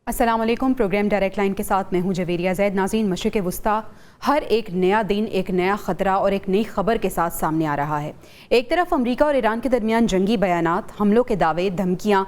अस्सलाम वालेकुम। Programme direct line के साथ मैं हूं जवेरिया जैद। नाज़रीन, मशरिक़ वुस्ता हर एक नया दिन एक नया ख़तरा और एक नई खबर के साथ सामने आ रहा है। एक तरफ अमेरिका और ईरान के दरमियान जंगी बयानात, हमलों के दावे, धमकियां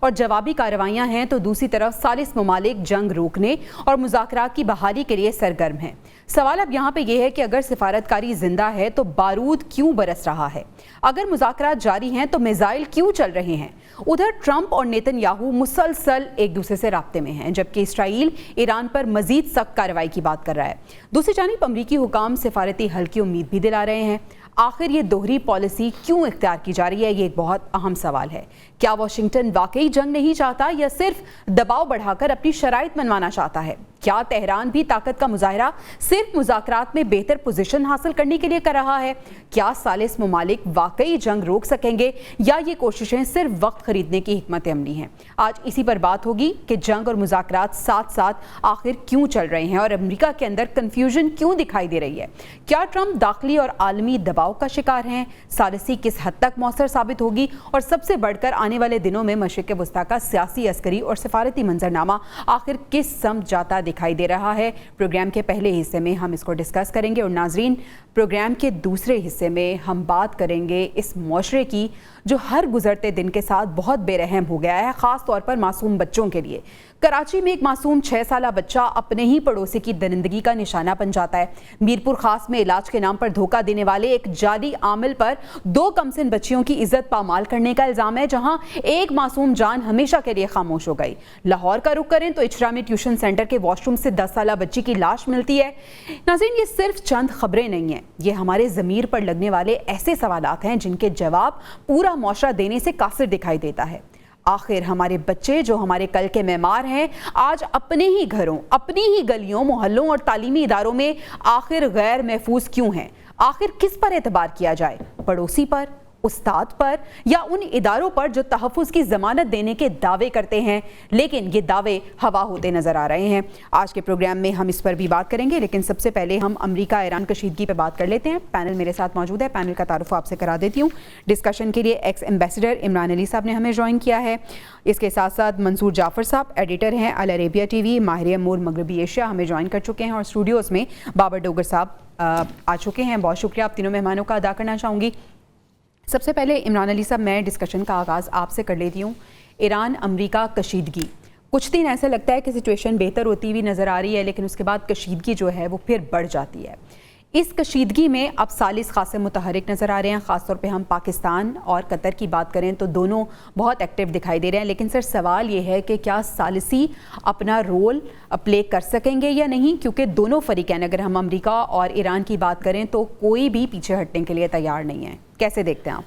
और जवाबी कार्रवाइयां हैं, तो दूसरी तरफ सालिस ममालिक जंग रोकने और मुज़ाकरात की बहाली के लिए सरगर्म हैं। सवाल अब यहाँ पे ये है कि अगर सिफारतकारी जिंदा है तो बारूद क्यों बरस रहा है? अगर मुज़ाकरात जारी हैं तो मिसाइल क्यों चल रहे हैं? उधर ट्रंप और नेतन्याहू मुसलसल एक दूसरे से राब्ते में हैं, जबकि इसराइल ईरान पर मजीद सख्त कार्रवाई की बात कर रहा है। दूसरी जानिब अमरीकी हुकाम सिफारती हल की उम्मीद भी दिला रहे हैं। आखिर ये दोहरी पॉलिसी क्यों इख्तियार की जा रही है, ये एक बहुत अहम सवाल है। क्या वाशिंगटन वाकई जंग नहीं चाहता या सिर्फ दबाव बढ़ाकर अपनी शराइत मनवाना चाहता है? क्या तेहरान भी ताकत का मुजाहरा सिर्फ मुज़ाकरात में बेहतर पोजीशन हासिल करने के लिए कर रहा है? क्या सालिस ममालिक वाकई जंग रोक सकेंगे या ये कोशिशें सिर्फ वक्त खरीदने की हिकमत अमली हैं? आज इसी पर बात होगी कि जंग और मुज़ाकरात साथ साथ आखिर क्यों चल रहे हैं और अमेरिका के अंदर कन्फ्यूजन क्यों दिखाई दे रही है? क्या ट्रंप दाखिली और आलमी दबाव का शिकार हैं? सालिसी किस हद तक मौसर साबित होगी? और सबसे बढ़कर आने वाले दिनों में मशरिक़ वुस्ता का सियासी, अस्करी और सफारती मंजरनामा आखिर किस समत जाता दिखाई दे रहा है? प्रोग्राम के पहले हिस्से में हम इसको डिस्कस करेंगे और नाजरीन, प्रोग्राम के दूसरे हिस्से में हम बात करेंगे इस मुआशरे की जो हर गुजरते दिन के साथ बहुत बेरहम हो गया है, ख़ास तौर पर मासूम बच्चों के लिए। कराची में एक मासूम 6 साला बच्चा अपने ही पड़ोसी की दरिंदगी का निशाना बन जाता है। मीरपुर खास में इलाज के नाम पर धोखा देने वाले एक जाली आमिल पर 2 कमसिन बच्चियों की इज्जत पामाल करने का इल्जाम है, जहां एक मासूम जान हमेशा के लिए खामोश हो गई। लाहौर का रुख करें तो इचरा में ट्यूशन सेंटर के वॉशरूम से 10 साला बच्ची की लाश मिलती है। नाज़रीन, ये सिर्फ चंद खबरें नहीं हैं, ये हमारे ज़मीर पर लगने वाले ऐसे सवालात हैं जिनके जवाब पूरा मुआशरा देने से कासिर दिखाई देता है। आखिर हमारे बच्चे जो हमारे कल के मेमार हैं, आज अपने ही घरों, अपनी ही गलियों, मोहल्लों और तालीमी इदारों में आखिर गैर महफूज क्यों हैं? आखिर किस पर एतबार किया जाए? पड़ोसी पर, उस्ताद पर या उन इदारों पर जो तहफ़्फ़ुज़ की ज़मानत देने के दावे करते हैं, लेकिन ये दावे हवा होते नज़र आ रहे हैं। आज के प्रोग्राम में हम इस पर भी बात करेंगे, लेकिन सबसे पहले हम अमेरिका ईरान कशीदगी पर बात कर लेते हैं। पैनल मेरे साथ मौजूद है, पैनल का तारुफ आपसे करा देती हूँ। डिस्कशन के लिए एक्स एम्बेसडर इमरान अली साहब ने हमें ज्वाइन किया है। इसके साथ साथ मंसूर जाफ़र साहब एडिटर हैं अल अरेबिया TV, माहिर अमूर मगरबी एशिया, हमें ज्वाइन कर चुके हैं और स्टूडियोज़ में बाबर डोगर साहब आ चुके हैं। बहुत शुक्रिया आप तीनों मेहमानों का अदा करना चाहूँगी। सबसे पहले इमरान अली साहब, मैं डिस्कशन का आगाज़ आपसे कर लेती हूँ। ईरान अमेरिका कशीदगी, कुछ दिन ऐसा लगता है कि सिचुएशन बेहतर होती हुई नज़र आ रही है, लेकिन उसके बाद कशीदगी जो है वो फिर बढ़ जाती है। इस कशीदगी में अब सालिस खासे मुतहरिक नज़र आ रहे हैं। ख़ासतौर पे हम पाकिस्तान और कतर की बात करें तो दोनों बहुत एक्टिव दिखाई दे रहे हैं। लेकिन सर, सवाल ये है कि क्या सालिसी अपना रोल प्ले कर सकेंगे या नहीं, क्योंकि दोनों फ़रीक़ैन, अगर हम अमेरिका और ईरान की बात करें तो कोई भी पीछे हटने के लिए तैयार नहीं है। कैसे देखते हैं आप?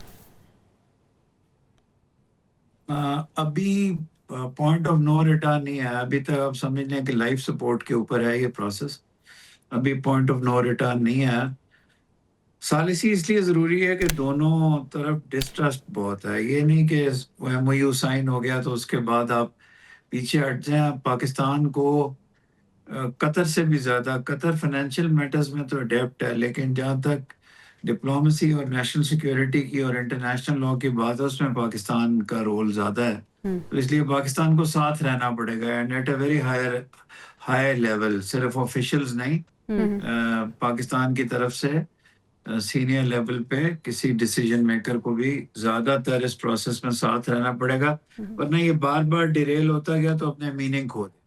अभी पॉइंट ऑफ नो रिटर्न नहीं है। अभी तक आप समझ लें कि लाइफ सपोर्ट के ऊपर है ये प्रोसेस। अभी पॉइंट ऑफ नो रिटर्न नहीं है। सालिसी इसलिए ज़रूरी है कि दोनों तरफ डिस्ट्रस्ट बहुत है। ये नहीं कि MOU साइन हो गया तो उसके बाद आप पीछे हट जाएं। पाकिस्तान को कतर से भी ज़्यादा, कतर फाइनेंशियल मैटर्स में तो अडेप्ट है, लेकिन जहाँ तक डिप्लोमेसी और नेशनल सिक्योरिटी की और इंटरनेशनल लॉ की बात है, उसमें पाकिस्तान का रोल ज़्यादा है। तो इसलिए पाकिस्तान को साथ रहना पड़ेगा and at a very higher level, सिर्फ ऑफिशियल्स नहीं, पाकिस्तान की तरफ से सीनियर लेवल पे किसी डिसीजन मेकर को भी ज़्यादातर इस प्रोसेस में साथ रहना पड़ेगा, वरना ये बार बार डिरेल होता गया तो अपने मीनिंग खो दे।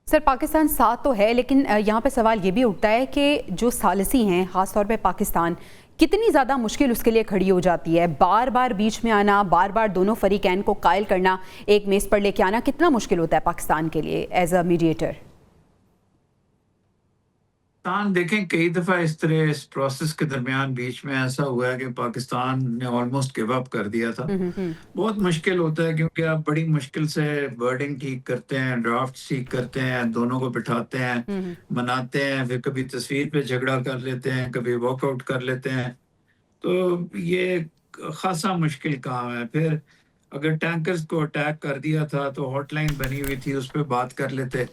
सर, पाकिस्तान साथ तो है, लेकिन यहाँ पे सवाल ये भी उठता है कि जो सालिसी हैं, ख़ासतौर पे पाकिस्तान, कितनी ज़्यादा मुश्किल उसके लिए खड़ी हो जाती है। बार बार बीच में आना, बार बार दोनों फ़रीक़ैन को कायल करना, एक मेज़ पर लेके आना, कितना मुश्किल होता है पाकिस्तान के लिए एज अ मीडिएटर? पाकिस्तान देखें, कई दफ़ा इस तरह इस प्रोसेस के दरमियान बीच में ऐसा हुआ है कि पाकिस्तान ने ऑलमोस्ट गिव अप कर दिया था। बहुत मुश्किल होता है क्योंकि आप बड़ी मुश्किल से वर्डिंग ठीक करते हैं, ड्राफ्ट ठीक करते हैं, दोनों को बिठाते हैं, मनाते हैं, फिर कभी तस्वीर पे झगड़ा कर लेते हैं, कभी वॉकआउट कर लेते हैं। तो ये खासा मुश्किल काम है। फिर अगर टैंकर्स को अटैक कर दिया था तो हॉटलाइन बनी हुई थी, उस पर बात कर लेते,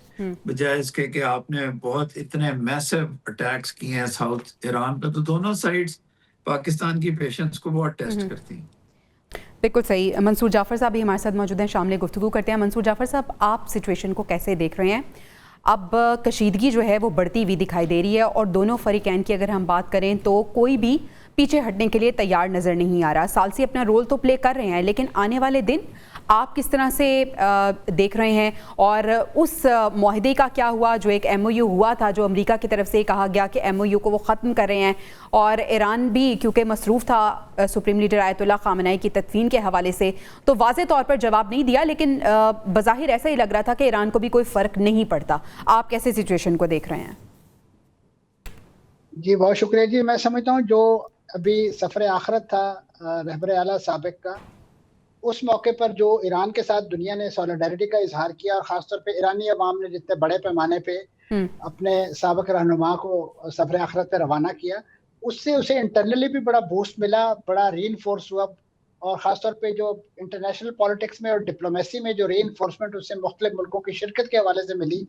बजाय इसके कि आपने बहुत इतने मैसिव अटैक्स किए हैं साउथ ईरान पे। तो दोनों साइड्स पाकिस्तान की पेशेंस को बहुत टेस्ट करती हैं। बिल्कुल सही। मंसूर जाफ़र साहब भी हमारे साथ मौजूद हैं, शामिल गुफ्तगू करते हैं। मंसूर जाफ़र साहब, आप सिचुएशन को कैसे देख रहे हैं? अब कशीदगी जो है वो बढ़ती हुई दिखाई दे रही है और दोनों फरीकैन की अगर हम बात करें तो कोई भी पीछे हटने के लिए तैयार नज़र नहीं आ रहा। सालसी अपना रोल तो प्ले कर रहे हैं, लेकिन आने वाले दिन आप किस तरह से देख रहे हैं? और उस मुआहदे का क्या हुआ जो एक MOU हुआ था, जो अमेरिका की तरफ से कहा गया कि MOU को वो ख़त्म कर रहे हैं, और ईरान भी क्योंकि मसरूफ़ था सुप्रीम लीडर आयतुल्लाह ख़ामेनी की तदफीन के हवाले से, तो वाज़े तौर पर जवाब नहीं दिया, लेकिन बज़ाहिर ऐसा ही लग रहा था कि ईरान को भी कोई फ़र्क नहीं पड़ता। आप कैसे सिचुएशन को देख रहे हैं? जी बहुत शुक्रिया जी। मैं समझता हूँ जो अभी सफ़र आखिरत था रहबर आला साबिक का, उस मौके पर जो ईरान के साथ दुनिया ने सॉलिडारिटी का इजहार किया और ख़ासतौर पे ईरानी अवाम ने जितने बड़े पैमाने पे अपने साबिक रहनुमा को सफ़र आखिरत पे रवाना किया, उससे उसे इंटरनली भी बड़ा बूस्ट मिला, बड़ा रीइंफोर्स हुआ। और ख़ासतौर पे जो इंटरनेशनल पॉलिटिक्स में और डिप्लोमेसी में जो रीइंफोर्समेंट उससे मुख्तलिफ मुल्कों की शिरकत के हवाले से मिली,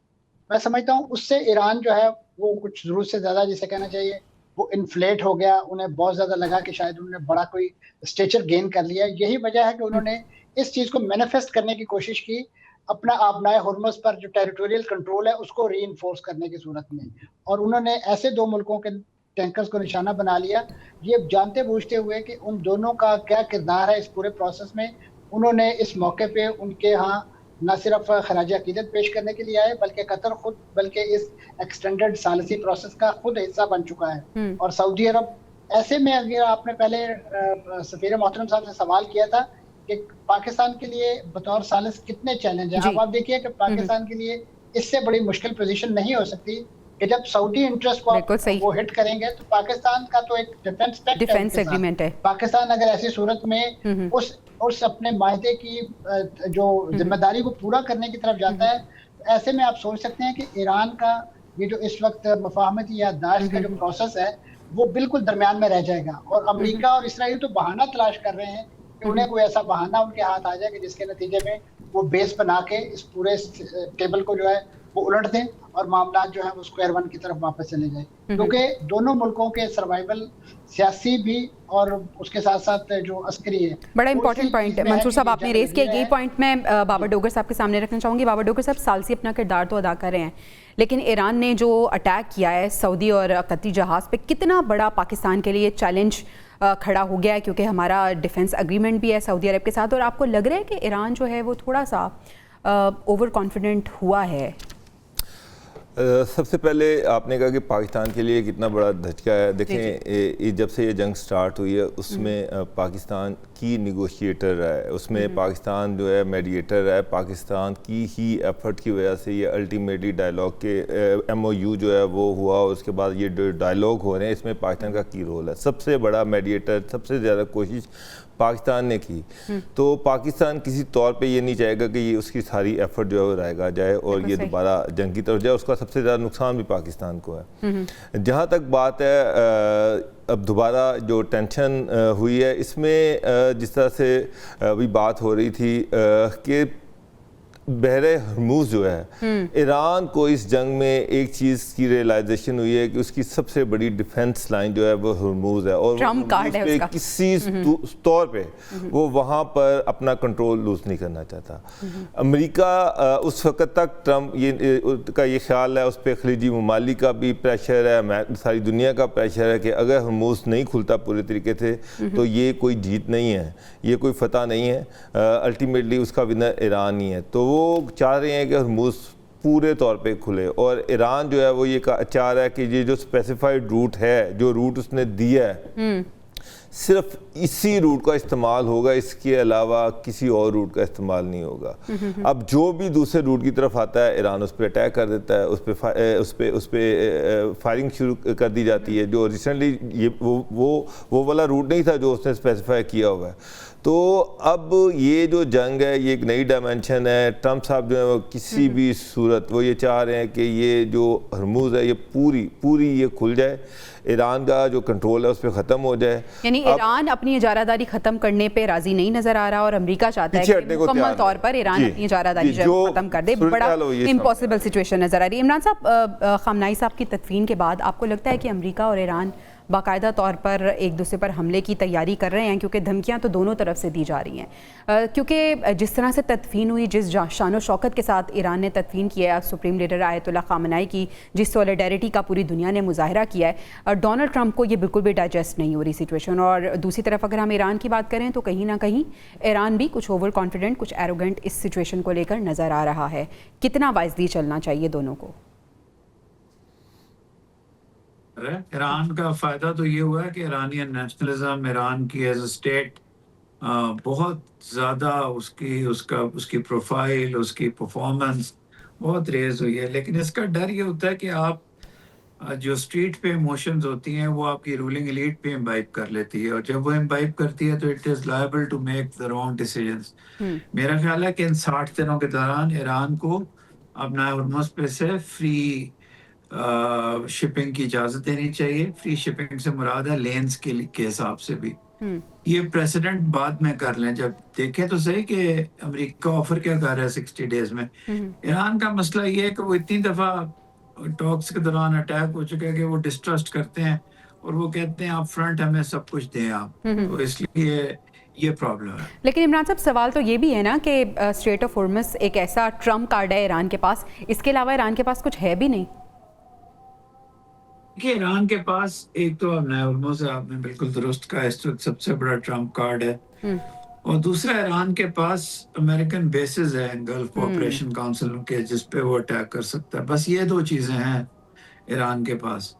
मैं समझता हूँ उससे ईरान जो है वो कुछ ज़रूरत से ज़्यादा, जिसे कहना चाहिए, वो इन्फ्लेट हो गया। उन्हें बहुत ज़्यादा लगा कि शायद उन्होंने बड़ा कोई स्टेचर गेन कर लिया। यही वजह है कि उन्होंने इस चीज़ को मैनिफेस्ट करने की कोशिश की, अपना आबनाए हुर्मुज़ पर जो टेरिटोरियल कंट्रोल है उसको रीइंफोर्स करने की सूरत में। और उन्होंने ऐसे दो मुल्कों के टैंकर्स को निशाना बना लिया, ये जानते बूझते हुए कि उन दोनों का क्या किरदार है इस पूरे प्रोसेस में। उन्होंने इस मौके पे उनके यहाँ न सिर्फ खराज अकीदत पेश करने के लिए आए, बल्कि कतर खुद बल्कि इस एक्सटेंडेड सालसी प्रोसेस का खुद हिस्सा बन चुका है। और सऊदी अरब ऐसे में, अगर आपने पहले सफीर मोहतरम साहब से सवाल किया था कि पाकिस्तान के लिए बतौर सालिस कितने चैलेंज हैं, अब आप देखिए कि पाकिस्तान के लिए इससे बड़ी मुश्किल पोजीशन नहीं हो सकती कि जब सऊदी इंटरेस्ट को वो हिट करेंगे तो पाकिस्तान का तो एक डिफेंस एग्रीमेंट है। पाकिस्तान अगर ऐसी सूरत में उस अपने माहदे की जो जिम्मेदारी को पूरा करने की तरफ जाता है, तो ऐसे में आप सोच सकते हैं कि ईरान का ये जो इस वक्त मुफाहमती याददाश्त का जो प्रोसेस है वो बिल्कुल दरमियान में रह जाएगा। और अमेरिका और इसराइल तो बहाना तलाश कर रहे हैं कि उन्हें कोई ऐसा बहाना उनके हाथ आ जाए कि जिसके नतीजे में वो बेस बना के इस पूरे टेबल को जो है वो उलट दें और मामला जो है वो स्क्वायर वन की तरफ वापस चले जाए। क्योंकि दोनों मुल्कों के सर्वाइवल सियासी भी और उसके साथ साथ जो अस्करी है, बड़ा इंपॉर्टेंट पॉइंट है मंसूर साहब आपने रेज किया। ये पॉइंट मैं बाबर डोगर साहब के सामने रखना चाहूँगी। बाबर डोगर साहब, सालसी अपना किरदार तो अदा कर रहे हैं, लेकिन ईरान ने जो अटैक किया है सऊदी और कतरी जहाज़ पे, कितना बड़ा पाकिस्तान के लिए चैलेंज खड़ा हो गया है, क्योंकि हमारा डिफेंस एग्रीमेंट भी है सऊदी अरब के साथ। और आपको लग रहा है कि ईरान जो है वो थोड़ा सा ओवर कॉन्फिडेंट हुआ है? सबसे पहले आपने कहा कि पाकिस्तान के लिए कितना बड़ा धचका है। देखें, जब से ये जंग स्टार्ट हुई है उसमें पाकिस्तान की निगोशिएटर रहा है, उसमें पाकिस्तान जो है मीडिएटर रहा है। पाकिस्तान की ही एफर्ट की वजह से ये अल्टीमेटली डायलॉग के MOU जो है वो हुआ। उसके बाद ये जो डायलॉग हो रहे हैं इसमें पाकिस्तान का की रोल है। सबसे बड़ा मीडिएटर, सबसे ज़्यादा कोशिश पाकिस्तान ने की। तो पाकिस्तान किसी तौर पे ये नहीं चाहेगा कि ये उसकी सारी एफर्ट जो है वो रहेगा जाए और ये दोबारा जंग की तरफ जाए। उसका सबसे ज़्यादा नुकसान भी पाकिस्तान को है। जहाँ तक बात है अब दोबारा जो टेंशन हुई है इसमें, जिस तरह से अभी बात हो रही थी कि बहरे हरमुज़ जो है, ईरान को इस जंग में एक चीज़ की रियलाइजेशन हुई है कि उसकी सबसे बड़ी डिफेंस लाइन जो है वो हरमुज़ है और पे किसी तौर पे वो वहाँ पर अपना कंट्रोल लूज नहीं करना चाहता। अमेरिका उस वक्त तक ट्रम्प का ये ख्याल है, उस पर खलीजी ममालिक का भी प्रेशर है, सारी दुनिया का प्रेशर है कि अगर हरमुज़ नहीं खुलता पूरे तरीके से तो ये कोई जीत नहीं है, ये कोई फतह नहीं है, अल्टीमेटली उसका विनर ईरान ही है। तो वो चाह रहे हैं कि हरमुज़ पूरे तौर पे खुले और ईरान जो है वो ये चाह रहा है कि ये जो स्पेसिफाइड रूट है, जो रूट उसने दिया है, सिर्फ इसी रूट का इस्तेमाल होगा, इसके अलावा किसी और रूट का इस्तेमाल नहीं होगा। अब जो भी दूसरे रूट की तरफ आता है ईरान उस पर अटैक कर देता है, उस पर फायरिंग शुरू कर दी जाती है। जो रिसेंटली ये वो वाला रूट नहीं था जो उसने स्पेसिफाई किया हुआ है। तो अब ये जो जंग है ये एक नई डायमेंशन है। ट्रम्प साहब जो है वो किसी भी सूरत वो ये चाह रहे हैं कि ये जो हरमुज़ है ये पूरी ये खुल जाए, ईरान का जो कंट्रोल है उस पर ख़त्म हो जाए। यानी ईरान अपनी इजारादारी ख़त्म करने पे राजी नहीं नज़र आ रहा और अमेरिका चाहता है कि मुकम्मल तौर पर ईरान अपनी इजारादारी जो ख़त्म कर दे। बड़ा इम्पॉसिबल सिचुएशन नज़र आ रही है। इमरान साहब, ख़ामेनी साहब की तदफीन के बाद आपको लगता है कि अमेरिका और ईरान बाकायदा तौर पर एक दूसरे पर हमले की तैयारी कर रहे हैं, क्योंकि धमकियां तो दोनों तरफ से दी जा रही हैं। क्योंकि जिस तरह से तदफीन हुई, जिस शान शौकत के साथ ईरान ने तदफीन किया है सुप्रीम लीडर आयतुल्लाह खामनाई की, जिस सॉलिडेरिटी का पूरी दुनिया ने मुजाहरा किया है, डोनाल्ड ट्रंप को ये बिल्कुल भी डाइजेस्ट नहीं हो रही सिचुएशन। और दूसरी तरफ अगर हम ईरान की बात करें तो कहीं ना कहीं ईरान भी कुछ ओवर कॉन्फिडेंट, कुछ एरोगेंट इस सिचुएशन को लेकर नज़र आ रहा है। कितना वाइजली चलना चाहिए दोनों को? ईरान का फायदा तो ये हुआ है कि ईरानियन नेशनलिज्म, ईरान की एज अ स्टेट बहुत ज़्यादा उसकी प्रोफाइल, उसकी परफॉर्मेंस बहुत रेज हुई है। लेकिन इसका डर ये होता है कि आप जो स्ट्रीट पे इमोशंस होती हैं वो आपकी रूलिंग एलीट पे इम्बाइब कर लेती है, और जब वो इम्बाइब करती है तो it is liable to make the wrong decisions. मेरा ख्याल है कि इन 60 दिनों के दौरान ईरान को अपना हुर्मुज़ पे से फ्री शिपिंग की इजाज़त देनी चाहिए। फ्री शिपिंग से मुराद है लेन्स के हिसाब से भी। ये प्रेसिडेंट बाद में कर लें, जब देखें तो सही कि अमेरिका ऑफर क्या कर रहा है 60 डेज में। ईरान का मसला ये है कि वो इतनी दफ़ा टॉक्स के दौरान अटैक हो चुका है कि वो डिस्ट्रस्ट करते हैं और वो कहते हैं आप फ्रंट हमें सब कुछ दें आप, तो इसलिए ये प्रॉब्लम है। लेकिन इमरान साहब, सवाल तो ये भी है ना कि स्ट्रेट ऑफ हुर्मुज़ एक ऐसा ट्रम्प कार्ड है ईरान के पास, इसके अलावा ईरान के पास कुछ है भी नहीं। कि ईरान के पास एक तो अब नया हुर्मुज़ है, आपने बिल्कुल दुरुस्त कहा, इस वक्त सबसे बड़ा ट्रम्प कार्ड है, और दूसरा ईरान के पास अमेरिकन बेसिस है गल्फ कोऑपरेशन काउंसिल के, जिस पे वो अटैक कर सकता है। बस ये 2 चीजें हैं ईरान के पास।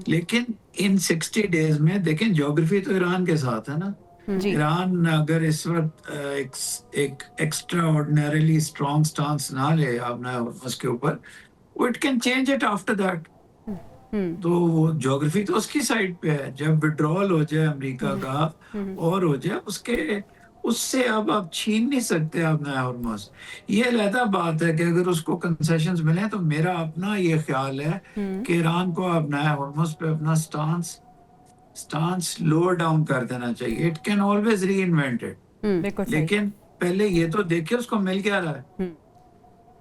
लेकिन इन 60 डेज में देखें, ज्योग्राफी तो ईरान के साथ है ना। ईरान अगर इस वक्त एक एक्स्ट्रा ऑर्डिनरीली स्ट्रॉन्ग स्टांस ना ले अपना हुर्मुज़ के ऊपर, it can change it after that. तो ज्योग्राफी तो उसकी साइड पे है। जब विड्रॉल हो जाए अमेरिका का और हो जाए, उससे अब आप छीन नहीं सकते आप नया हुर्मुज़। ये अलग बात है कि अगर उसको कंसेशंस मिले, तो मेरा अपना ये ख्याल है कि ईरान को अब नया हुर्मुज़ पे अपना स्टांस लोअर डाउन कर देना चाहिए। It can always reinvent it, लेकिन पहले ये तो देखिए उसको मिल क्या रहा है।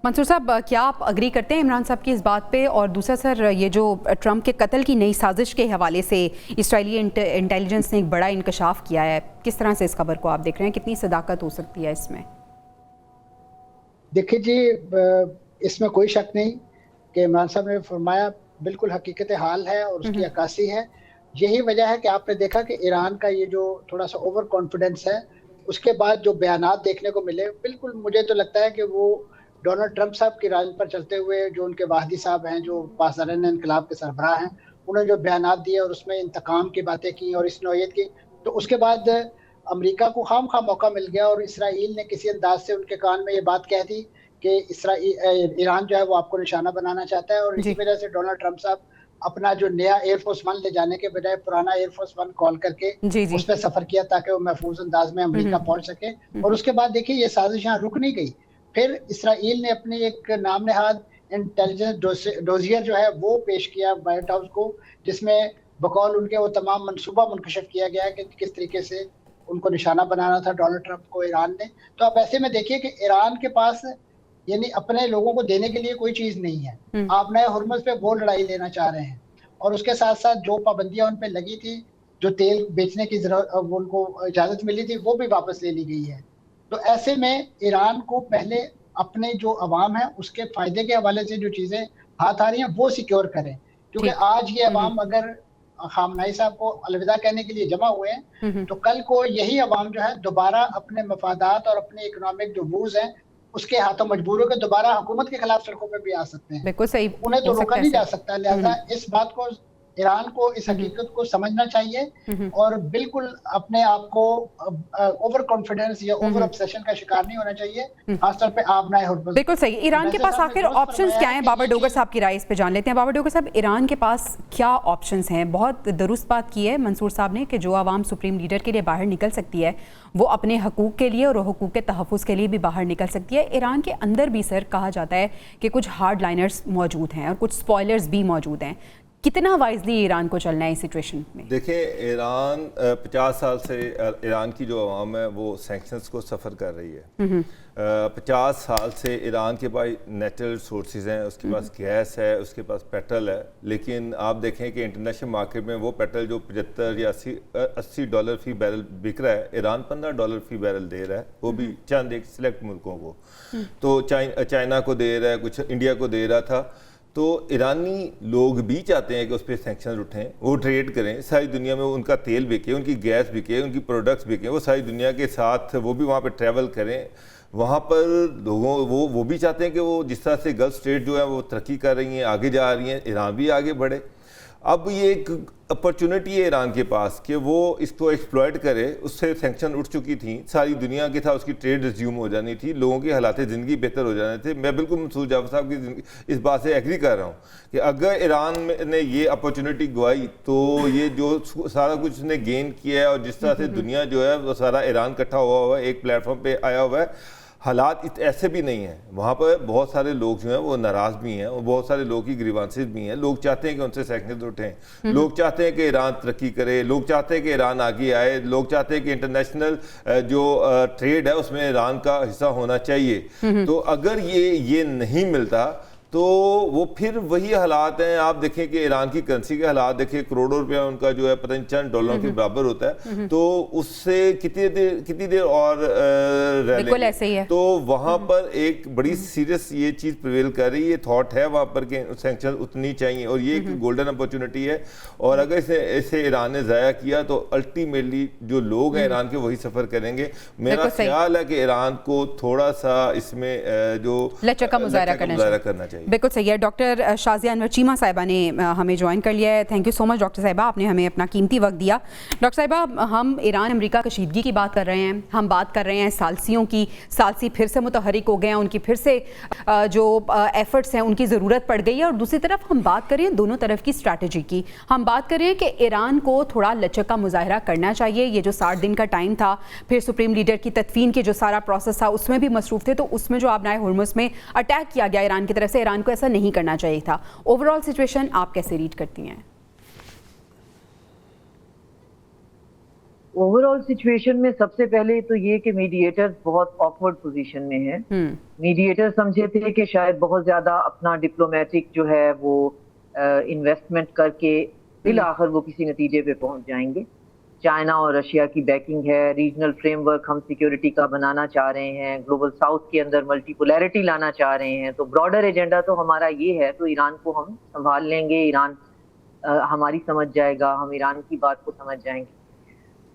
मंसूर साहब, क्या आप अग्री करते हैं इमरान साहब की इस बात पे? और दूसरा सर, ये जो ट्रंप के कत्ल की नई साजिश के हवाले से इसराइली इंटेलिजेंस ने एक बड़ा इंकशाफ किया है, किस तरह से इस खबर को आप देख रहे हैं? कितनी सदाकत हो सकती है इसमें? देखिए जी, इसमें कोई शक नहीं कि इमरान साहब ने फरमाया बिल्कुल हकीकत हाल है और उसकी अक्कासी है। यही वजह है कि आपने देखा कि ईरान का ये जो थोड़ा सा ओवर कॉन्फिडेंस है, उसके बाद जो बयानात देखने को मिले, बिल्कुल मुझे तो लगता है कि वो डोनाल्ड ट्रंप साहब की राय पर चलते हुए, जो उनके वाहदी साहब हैं, जो पासदारान इनकलाब के सरबराह हैं, उन्होंने जो बयानात दिए और उसमें इंतकाम की बातें की और इस नौयत की, तो उसके बाद अमेरिका को खामखा मौका मिल गया और इसराइल ने किसी अंदाज से उनके कान में ये बात कह दी कि ईरान जो है वो आपको निशाना बनाना चाहता है। और इसी वजह से डोनाल्ड ट्रंप साहब अपना जो नया एयरफोर्स 1 ले जाने के बजाय पुराना एयरफोर्स 1 कॉल करके उस पर सफर किया ताकि वो महफूज अंदाज में अमेरिका पहुंच सके। और उसके बाद देखिए ये साजिश यहाँ रुक नहीं गई। फिर इसराइल ने अपनी एक नाम नहाद इंटेलिजेंस डोजियर जो है वो पेश किया व्हाइट हाउस को, जिसमें बकौल उनके वो तमाम मनसूबा मुनकशिफ किया गया है कि किस तरीके से उनको निशाना बनाना था डोनाल्ड ट्रंप को ईरान ने। तो आप ऐसे में देखिए कि ईरान के पास यानी अपने लोगों को देने के लिए कोई चीज नहीं है। आप नए हुर्मुज़ पे वो लड़ाई लेना चाह रहे हैं, और उसके साथ साथ जो पाबंदियां उन पे लगी थी, जो तेल बेचने की उनको इजाजत मिली थी, वो भी वापस ले ली गई है। तो ऐसे में ईरान को पहले अपने जो अवाम है उसके फायदे के हवाले से जो चीजें हाथ आ रही हैं वो सिक्योर करें, क्योंकि आज ये अवाम अगर खामनाई साहब को अलविदा कहने के लिए जमा हुए हैं, तो कल को यही अवाम जो है दोबारा अपने मफादात और अपने इकोनॉमिक जो व्यूज हैं उसके हाथों मजबूर होकर दोबारा हुकूमत के खिलाफ सड़कों पे भी आ सकते हैं। बिल्कुल सही, उन्हें तो रोका नहीं जा सकता। लिहाजा इस बात को ईरान को इस हकीकत को समझना चाहिए और बिल्कुल अपने आप को ओवर कॉन्फिडेंस या ओवर ऑब्सेशन का शिकार नहीं होना चाहिए, खासतौर पे आप नए हुर्मुज़। बिल्कुल सही। ईरान के पास आखिर ऑप्शंस क्या हैं? बाबर डोगर साहब की राय इस पे जान लेते हैं। बाबर डोगर साहब, ईरान के पास क्या ऑप्शंस हैं? बहुत दुरुस्त बात की है मंसूर साहब ने कि जो आवाम सुप्रीम लीडर के लिए बाहर निकल सकती है वो अपने हकूक़ के लिए और हकूक़ के तहफ़्फ़ुज़ के लिए भी बाहर निकल सकती है। ईरान के अंदर भी सर कहा जाता है कि कुछ हार्ड लाइनर्स मौजूद हैं और कुछ स्पॉयलर्स भी मौजूद हैं। कितना वाइजली ईरान को चलना है इस सिचुएशन में? देखें, ईरान 50 साल से ईरान की जो अवाम है वो सैंक्शंस को सफ़र कर रही है। 50 साल से ईरान के पास नेचुरल रिसोर्सेज हैं, उसके पास गैस है, उसके पास पेट्रोल है, लेकिन आप देखें कि इंटरनेशनल मार्केट में वो पेट्रोल जो 75 या $80 फी बैरल बिक रहा है, ईरान $15 फी बैरल दे रहा है, वो भी चंद एक सिलेक्ट मुल्कों को। तो चाइना को दे रहा है, कुछ इंडिया को दे रहा था। तो ईरानी लोग भी चाहते हैं कि उस पर सैंक्शन उठें, वो ट्रेड करें, सारी दुनिया में उनका तेल बिके, उनकी गैस बिके, उनकी प्रोडक्ट्स बिके, वो सारी दुनिया के साथ वो भी वहाँ पे ट्रैवल करें। वहाँ पर लोगों वो भी चाहते हैं कि वो जिस तरह से गल्फ स्टेट जो है वो तरक्की कर रही हैं, आगे जा रही हैं, ईरान भी आगे बढ़े। अब ये एक अपॉर्चुनिटी है ईरान के पास कि वो इसको एक्सप्लॉयट करे। उससे सैंक्शन उठ चुकी थी, सारी दुनिया के साथ उसकी ट्रेड रिज्यूम हो जानी थी, लोगों की हालात ज़िंदगी बेहतर हो जाने थे। मैं बिल्कुल मंसूर जाफर साहब की इस बात से एग्री कर रहा हूँ कि अगर ईरान ने ये अपॉर्चुनिटी गवाई तो ये जो सारा कुछ उसने गेन किया है और जिस तरह से दुनिया जो है वो सारा ईरान इकट्ठा हुआ है, एक प्लेटफॉर्म पर आया हुआ है। हालात ऐसे भी नहीं हैं, वहाँ पर बहुत सारे लोग जो हैं वो नाराज़ भी हैं और बहुत सारे लोगों की ग्रीवांसेस भी हैं। लोग चाहते हैं कि उनसे सैंक्शंस उठें, लोग चाहते हैं कि ईरान तरक्की करे, लोग चाहते हैं कि ईरान आगे आए, लोग चाहते हैं कि इंटरनेशनल जो ट्रेड है उसमें ईरान का हिस्सा होना चाहिए। तो अगर ये नहीं मिलता तो वो फिर वही हालात हैं। आप देखें कि ईरान की करेंसी के हालात देखें, करोड़ों रुपया उनका जो है पता नहीं चंद डॉलर के बराबर होता है, तो उससे कितनी देर और बिल्कुल ऐसे ही है। तो वहाँ पर एक बड़ी सीरियस ये चीज़ प्रिवेल कर रही है, थॉट है वहाँ पर कि सैंक्शन उतनी चाहिए और ये एक गोल्डन अपॉर्चुनिटी है। और अगर इसे ईरान ने ज़ाया किया तो अल्टीमेटली जो लोग हैं ईरान के वही सफ़र करेंगे। मेरा ख्याल है कि ईरान को थोड़ा सा इसमें जो लचक का मुजाहरा करना चाहिए। बिल्कुल सही है। डॉक्टर शाजिया अनवर चीमा साहिबा ने हमें ज्वाइन कर लिया है। Thank you so much doctor साहिबा, आपने हमें अपना कीमती वक्त दिया। डॉक्टर साहिबा, हम ईरान अमेरिका कशीदगी की बात कर रहे हैं, हम बात कर रहे हैं सालसियों की। सालसी फिर से मुतहरिक हो गए हैं, उनकी फिर से जो एफर्ट्स हैं उनकी ज़रूरत पड़ गई है। और दूसरी तरफ हम बात करें दोनों तरफ की स्ट्रैटेजी की, हम बात करें कि ईरान को थोड़ा लचक का मुजाहरा करना चाहिए। ये जो 60 दिन का टाइम था, फिर सुप्रीम लीडर की तदफीन के जो सारा प्रोसेस था उसमें भी मसरूफ़ थे, तो उसमें जो आबनाए हुर्मुज़ में अटैक किया गया ईरान की तरफ से, ईरान को ऐसा नहीं करना चाहिए था। ओवरऑल सिचुएशन आप कैसे रीड करती हैं? ओवरऑल सिचुएशन में सबसे पहले तो ये कि मीडिएटर्स बहुत ऑकवर्ड पोजीशन में हैं। मीडिएटर समझे थे कि शायद बहुत ज्यादा अपना डिप्लोमेटिक जो है वो इन्वेस्टमेंट करके फिर आखिर वो किसी नतीजे पे पहुंच जाएंगे। चाइना और रशिया की बैकिंग है, रीजनल फ्रेमवर्क हम सिक्योरिटी का बनाना चाह रहे हैं, ग्लोबल साउथ के अंदर मल्टीपोलैरिटी लाना चाह रहे हैं। तो ब्रॉडर एजेंडा तो हमारा ये है, तो ईरान को हम संभाल लेंगे, ईरान हमारी समझ जाएगा, हम ईरान की बात को समझ जाएंगे।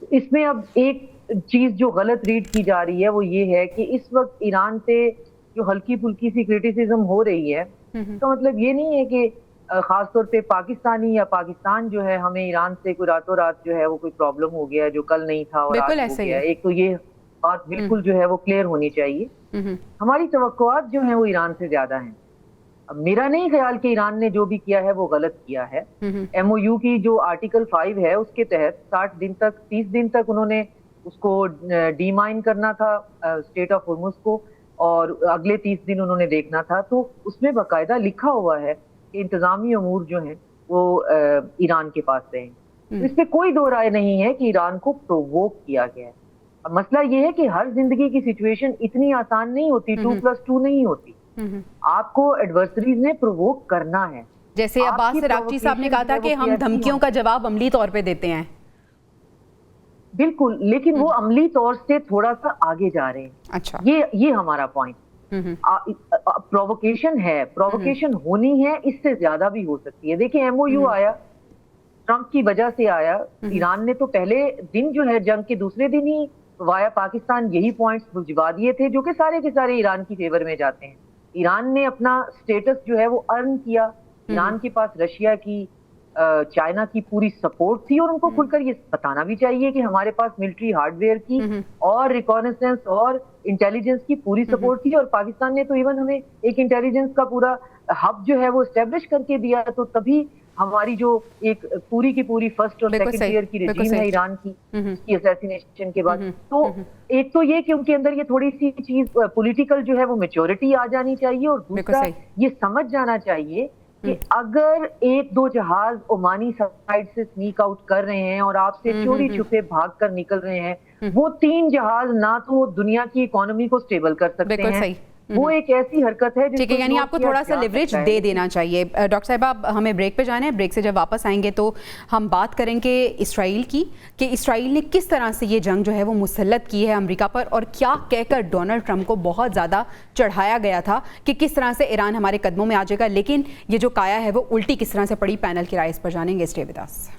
तो इसमें अब एक चीज जो गलत रीड की जा रही है वो ये है कि इस वक्त ईरान पे जो हल्की फुल्की सी क्रिटिसिज्म हो रही है, तो मतलब ये नहीं है कि खासतौर पे पाकिस्तानी या पाकिस्तान जो है हमें ईरान से कोई रातों रात जो है वो कोई प्रॉब्लम हो गया जो कल नहीं था और आज हो गया। एक तो ये बात बिल्कुल जो है वो क्लियर होनी चाहिए। हमारी तवक्कुआत जो है वो ईरान से ज्यादा हैं। अब मेरा नहीं ख्याल कि ईरान ने जो भी किया है वो गलत किया है। MOU की जो आर्टिकल 5 है उसके तहत 30 दिन तक उन्होंने उसको डीमाइन करना था स्टेट ऑफ हुर्मुज़ को, और अगले 30 दिन उन्होंने देखना था। तो उसमें बाकायदा लिखा हुआ है कि इंतजामी अमूर जो हैं वो ईरान के पास रहें। तो इस पे कोई दो राय नहीं है कि ईरान को प्रोवोक किया गया है। अब मसला ये है कि हर जिंदगी की सिचुएशन इतनी आसान नहीं होती, 2+2 नहीं होती। आपको एडवर्सरीज ने प्रोवोक करना है। जैसे अब्बास इराक़ची साहब ने कहा था कि हम धमकियों का जवाब अमली तौर पे देते हैं। बिल्कुल, लेकिन वो अमली तौर से थोड़ा सा आगे जा रहे हैं। अच्छा, ये हमारा पॉइंट। प्रोवोकेशन है, प्रोवोकेशन होनी है, इससे ज्यादा भी हो सकती है। देखिए MOU आया, ट्रंप की वजह से आया। ईरान ने तो पहले दिन जो है जंग के दूसरे दिन ही वाया पाकिस्तान यही पॉइंट्स भिजवा दिए थे जो कि सारे के सारे ईरान की फेवर में जाते हैं। ईरान ने अपना स्टेटस जो है वो अर्न किया। ईरान के पास रशिया की चाइना की पूरी सपोर्ट थी और उनको खुलकर ये बताना भी चाहिए कि हमारे पास मिलिट्री हार्डवेयर की और रिकॉनेसेंस और इंटेलिजेंस की पूरी सपोर्ट थी। और पाकिस्तान ने तो इवन हमें एक इंटेलिजेंस का पूरा हब जो है वो एस्टेब्लिश करके दिया। तो तभी हमारी जो एक पूरी की पूरी फर्स्ट और सेकंड ईयर की रेजिम है ईरान की असैसिनेशन के बाद, तो एक तो ये कि उनके अंदर ये थोड़ी सी चीज पॉलिटिकल जो है वो मैच्योरिटी आ जानी चाहिए, और दूसरा ये समझ जाना चाहिए कि अगर एक दो जहाज ओमानी साइड से स्नीक आउट कर रहे हैं और आपसे चोरी छुपे भाग कर निकल रहे हैं, वो 3 जहाज ना तो दुनिया की इकोनॉमी को स्टेबल कर सकते हैं, वो एक ऐसी हरकत है ठीक है, यानी आपको थोड़ा सा लिवरेज दे देना चाहिए। डॉक्टर साहब, हमें ब्रेक पे जाना है, ब्रेक से जब वापस आएंगे तो हम बात करेंगे इसराइल की, कि इसराइल ने किस तरह से ये जंग जो है वो मुसल्लत की है अमेरिका पर, और क्या कहकर डोनाल्ड ट्रंप को बहुत ज़्यादा चढ़ाया गया था कि किस तरह से ईरान हमारे कदमों में आ जाएगा, लेकिन ये जो काया है वो उल्टी किस तरह से पड़ी। पैनल की राय इस पर जानेंगे। Stay with us.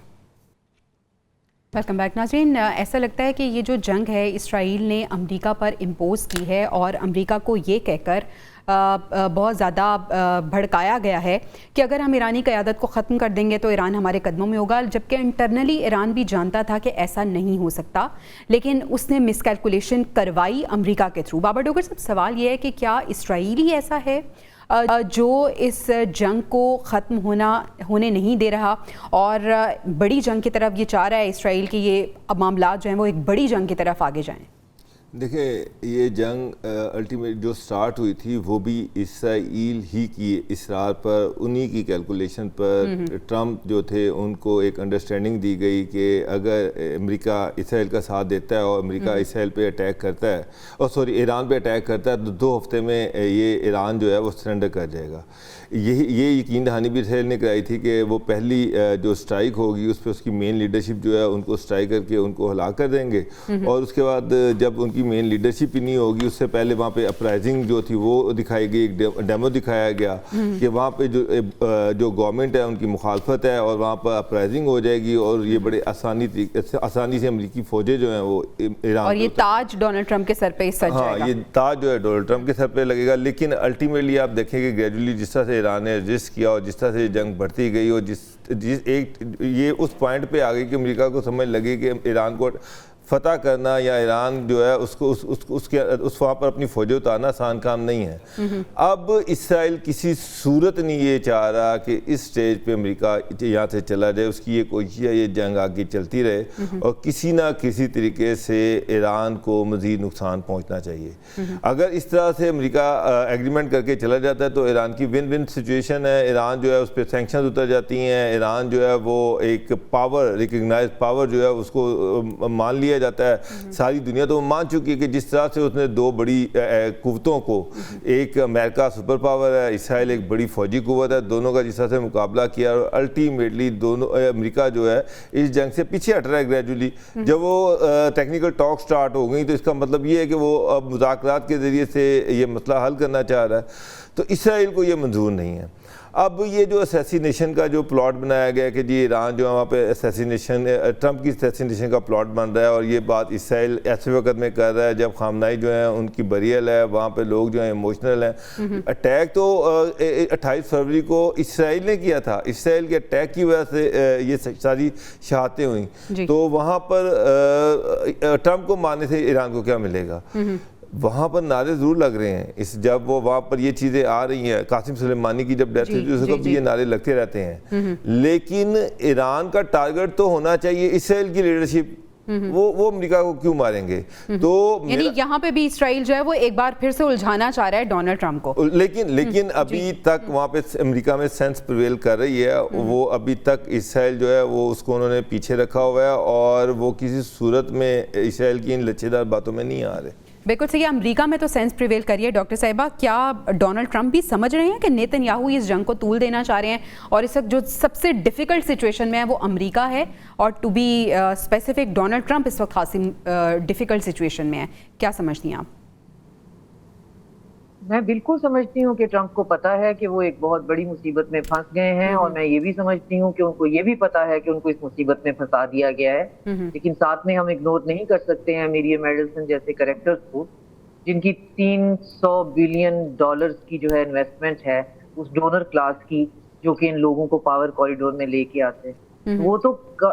Welcome back नाज़रीन। ऐसा लगता है कि ये जो जंग है इसराइल ने अमेरिका पर इम्पोज़ की है और अमेरिका को ये कहकर बहुत ज़्यादा भड़काया गया है कि अगर हम ईरानी क़यादत को ख़त्म कर देंगे तो ईरान हमारे कदमों में होगा, जबकि इंटरनली ईरान भी जानता था कि ऐसा नहीं हो सकता, लेकिन उसने मिसकैलकुलेशन करवाई अमेरिका के थ्रू। बाबर डोगर साहब, सवाल ये है कि क्या इसराइल ही ऐसा है जो इस जंग को ख़त्म होने नहीं दे रहा और बड़ी जंग की तरफ ये चाह रहा है इसराइल कि ये मामला जो हैं वो एक बड़ी जंग की तरफ आगे जाएं? देखिए, ये जंग अल्टीमेट जो स्टार्ट हुई थी वो भी इसराइल ही की इसरार पर, उन्हीं की कैलकुलेशन पर। ट्रंप जो थे उनको एक अंडरस्टैंडिंग दी गई कि अगर अमेरिका इसराइल का साथ देता है और अमेरिका इसराइल पे अटैक करता है, और सॉरी ईरान पे अटैक करता है, तो 2 हफ्ते में ये ईरान जो है वो सरेंडर कर जाएगा। ये यकीन दहानी भी इसराइल ने कराई थी कि वो पहली जो स्ट्राइक होगी उस पर उसकी मेन लीडरशिप जो है उनको स्ट्राइक करके उनको हला कर देंगे, और उसके बाद जब उनकी मेन लीडरशिप ही नहीं होगी, उससे पहले वहाँ पे अपराइजिंग जो थी वो दिखाई गई, एक डेमो दिखाया गया कि वहाँ पे जो गवर्नमेंट है उनकी मुखालफत है और वहाँ पर अपराइजिंग हो जाएगी, और ये बड़े आसानी से अमेरिकी फौजें जो हैं वो ईरान, और ये ताज डोनाल्ड ट्रंप के सर पे सज जाएगा। ये ताज जो है डोनाल्ड ट्रंप के सर पे लगेगा। लेकिन अल्टीमेटली आप देखेंगे ग्रेजुअली जिस तरह से ईरान ने रजिस्ट किया और जिस तरह से जंग बढ़ती गई, और ये उस पॉइंट पे आ गई कि अमेरिका को समझ लगी कि ईरान को फतह करना या ईरान जो है उसको उस वहाँ पर अपनी फौजें उतारना आसान काम नहीं है। अब इसराइल किसी सूरत नहीं ये चाह रहा कि इस स्टेज पे अमेरिका यहाँ से चला जाए, उसकी ये कोशिश है ये जंग आगे चलती रहे और किसी ना किसी तरीके से ईरान को मज़ीद नुकसान पहुँचना चाहिए। अगर इस तरह से अमेरिका एग्रीमेंट करके चला जाता है तो ईरान की विन विन सिचुएशन है। ईरान जो है उस पर सैंक्शन उतर जाती हैं, ईरान जो है वो एक पावर, रिकग्नाइज पावर जो है उसको मान लिया जाता है। सारी दुनिया तो मान चुकी है कि जिस तरह से उसने 2 बड़ी कुव्वतों को, एक अमेरिका सुपर पावर है, इसराइल एक बड़ी फौजी कुव्वत है, दोनों का जिस तरह से मुकाबला किया और अल्टीमेटली दोनों अमेरिका जो है इस जंग से पीछे हट रहा है ग्रेजुअली। जब वो टेक्निकल टॉक स्टार्ट हो गई तो इसका मतलब ये है कि वो अब मुज़ाकरात के ज़रिए से ये मसला हल करना चाह रहा है, तो इसराइल को ये मंजूर नहीं है। अब ये जो असैसिनेशन का जो प्लॉट बनाया गया कि जी ईरान जो है वहाँ पे असैसिनेशन, ट्रंप की असैसिनेशन का प्लॉट बन रहा है, और ये बात इसराइल ऐसे वक्त में कर रहा है जब खामनाई जो है उनकी बरियल है, वहाँ पे लोग जो है इमोशनल हैं। अटैक तो 28 फरवरी को इसराइल ने किया था, इसराइल के अटैक की वजह से ये सारी शहादतें हुई, तो वहाँ पर ट्रंप को मारने से ईरान को क्या मिलेगा? वहाँ पर नारे ज़रूर लग रहे हैं। जब वो वहाँ पर ये चीज़ें आ रही हैं, कासिम सुलेमानी की जब डेथ हुई उसको भी ये नारे लगते रहते हैं, लेकिन ईरान का टारगेट तो होना चाहिए इसराइल की लीडरशिप। वो अमेरिका को क्यों मारेंगे? तो यानी यहाँ पे भी इसराइल जो है वो एक बार फिर से उलझाना चाह रहा है डोनाल्ड ट्रंप को। लेकिन अभी तक वहाँ पे अमेरिका में सेंस प्रिवेल कर रही है, वो अभी तक इसराइल जो है वो उसको उन्होंने पीछे रखा हुआ है और वो किसी सूरत में इसराइल की इन लच्छेदार बातों में नहीं आ रहे। बिल्कुल सही। अमेरिका में तो सेंस प्रिवेल करिए। डॉक्टर साहिबा, क्या डोनाल्ड ट्रंप भी समझ रहे हैं कि नेतन्याहू इस जंग को तूल देना चाह रहे हैं और इस वक्त जो सबसे डिफिकल्ट सिचुएशन में है वो अमेरिका है, और to be specific Donald Trump इस वक्त खासी डिफिकल्ट सिचुएशन में है? क्या समझती हैं आप? मैं बिल्कुल समझती हूँ कि ट्रंप को पता है कि वो एक बहुत बड़ी मुसीबत में फंस गए हैं, और मैं ये भी समझती हूँ कि उनको ये भी पता है कि उनको इस मुसीबत में फंसा दिया गया है। लेकिन साथ में हम इग्नोर नहीं कर सकते हैं मिरियम एडल्सन जैसे कैरेक्टर्स को, जिनकी $300 बिलियन की जो है इन्वेस्टमेंट है उस डोनर क्लास की, जो कि इन लोगों को पावर कॉरिडोर में लेके आते हैं। वो तो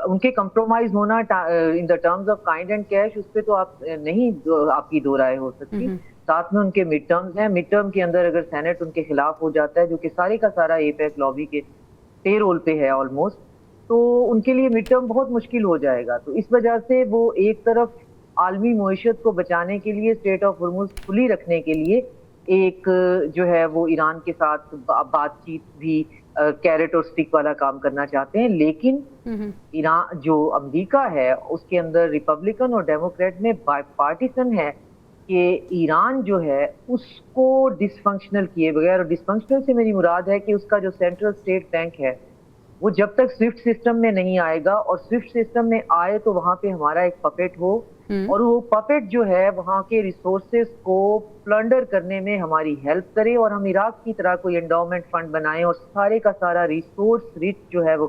उनके कंप्रोमाइज होना in the terms of kind and cash, उस पर तो आप नहीं आपकी दो राय हो सकती। साथ में उनके मिड टर्म्स हैं, मिड टर्म के अंदर अगर सेनेट उनके खिलाफ हो जाता है, जो कि सारे का सारा एपेक लॉबी के पेरोल पे है ऑलमोस्ट, तो उनके लिए मिड टर्म बहुत मुश्किल हो जाएगा। तो इस वजह से वो एक तरफ आलमी मईशत को बचाने के लिए, स्टेट ऑफ हॉर्मुज़ खुली रखने के लिए एक जो है वो ईरान के साथ बातचीत भी कैरेट और स्टिक वाला काम करना चाहते हैं। लेकिन ईरान जो अमेरिका है उसके अंदर रिपब्लिकन और डेमोक्रेट में बाइपार्टीसन है कि ईरान जो है उसको डिसफंक्शनल किए बगैर, और डिसफंक्शनल से मेरी मुराद है कि उसका जो सेंट्रल स्टेट बैंक है वो जब तक स्विफ्ट सिस्टम में नहीं आएगा, और स्विफ्ट सिस्टम में आए तो वहां पे हमारा एक पपेट हो, और वो पपेट जो है वहां के रिसोर्सेज को प्लंडर करने में हमारी हेल्प करे, और हम इराक की तरह कोई एंडोमेंट फंड बनाएं और सारे का सारा रिसोर्स रिच जो है वो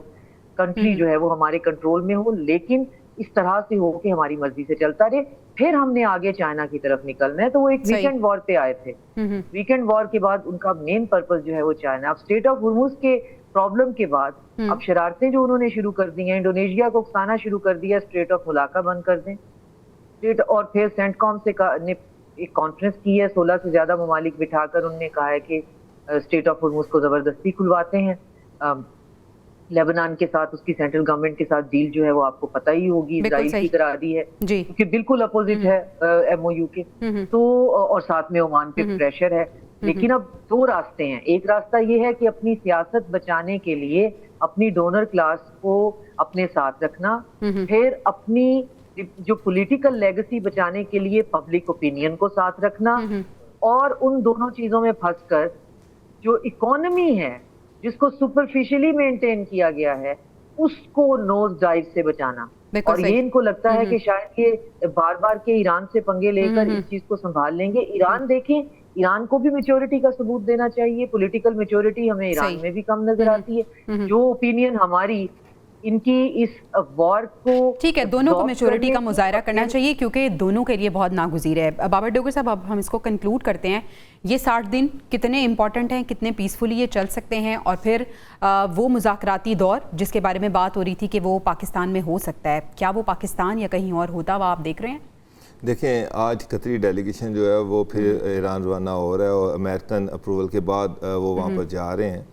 कंट्री जो है वो हमारे कंट्रोल में हो, लेकिन इस तरह से हो कि हमारी मर्जी से चलता रहे। फिर हमने आगे चाइना की तरफ निकलना है। तो वो एक वीकेंड वॉर पे आए थे। वीकेंड वॉर के बाद उनका मेन पर्पस जो है वो चाइना। अब स्टेट ऑफ हुर्मुज के प्रॉब्लम के बाद अब शरारतें जो उन्होंने शुरू कर दी हैं, इंडोनेशिया को उकसाना शुरू कर दिया, स्ट्रेट ऑफ मुलाका बंद कर दें स्टेट, और फिर सेंटकॉम से ने एक कॉन्फ्रेंस की है, 16 से ज्यादा ममालिक बिठाकर उन्होंने कहा है कि स्टेट ऑफ हुर्मुज को जबरदस्ती खुलवाते हैं। लेबनान के साथ उसकी सेंट्रल गवर्नमेंट के साथ डील जो है वो आपको पता ही होगी, इजराइल की करा दी है क्योंकि बिल्कुल अपोजिट है MOU के, तो और साथ में ओमान पे प्रेशर है। लेकिन अब दो रास्ते हैं। एक रास्ता ये है कि अपनी सियासत बचाने के लिए अपनी डोनर क्लास को अपने साथ रखना, फिर अपनी जो पॉलिटिकल लेगेसी बचाने के लिए पब्लिक ओपिनियन को साथ रखना, और उन दोनों चीजों में फंसकर जो इकोनॉमी है जिसको सुपरफिशियली मेंटेन किया गया है उसको नोज डाइव से बचाना। और ये इनको लगता है कि शायद ये बार बार के ईरान से पंगे लेकर इस चीज को संभाल लेंगे। ईरान देखें, ईरान को भी मैच्योरिटी का सबूत देना चाहिए। पॉलिटिकल मैच्योरिटी हमें ईरान में भी कम नजर आती है। जो ओपिनियन हमारी इनकी इस वॉर को, ठीक है, दोनों को मैच्योरिटी का मुजाहरा करना चाहिए क्योंकि दोनों के लिए बहुत नागुज़ीर है। बाबर डोगर साहब, अब हम इसको कंक्लूड करते हैं। ये 60 दिन कितने इंपॉर्टेंट हैं, कितने पीसफुली ये चल सकते हैं, और फिर वो मुज़ाकराती दौर जिसके बारे में बात हो रही थी कि वो पाकिस्तान में हो सकता है, क्या वो पाकिस्तान या कहीं और होता हुआ आप देख रहे हैं? देखें, आज कतरी डेलीगेशन जो है वो फिर ईरान रवाना हो रहा है और अमेरिकन अप्रूवल के बाद वो वहाँ पर जा रहे हैं।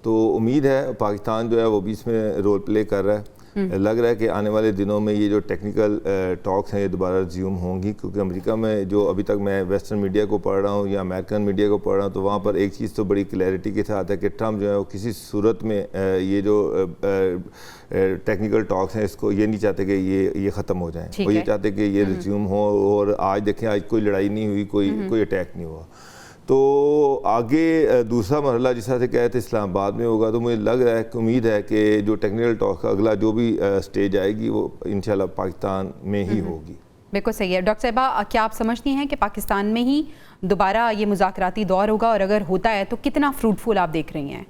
तो उम्मीद है पाकिस्तान जो है वो भी इसमें रोल प्ले कर रहा है। लग रहा है कि आने वाले दिनों में ये जो टेक्निकल टॉक्स हैं ये दोबारा रिज्यूम होंगी, क्योंकि अमेरिका में जो अभी तक मैं वेस्टर्न मीडिया को पढ़ रहा हूँ या अमेरिकन मीडिया को पढ़ रहा हूँ, तो वहाँ पर एक चीज़ तो बड़ी क्लैरिटी के साथ है कि ट्रम्प जो है वो किसी सूरत में ये जो टेक्निकल टॉक्स हैं इसको ये नहीं चाहते कि ये ख़त्म हो जाएँ। वो ये चाहते कि ये रिज्यूम हो। और आज देखें, आज कोई लड़ाई नहीं हुई, कोई अटैक नहीं हुआ। तो आगे दूसरा मरहला जिस तरह से कहे थे इस्लामाबाद में होगा, तो मुझे लग रहा है कि उम्मीद है कि जो टेक्निकल टॉक का अगला जो भी स्टेज आएगी वो इंशाल्लाह पाकिस्तान में ही होगी। बिल्कुल सही है। डॉक्टर साहिबा, क्या आप समझती हैं कि पाकिस्तान में ही दोबारा ये मुज़ाकराती दौर होगा, और अगर होता है तो कितना फ्रूटफुल आप देख रही हैं?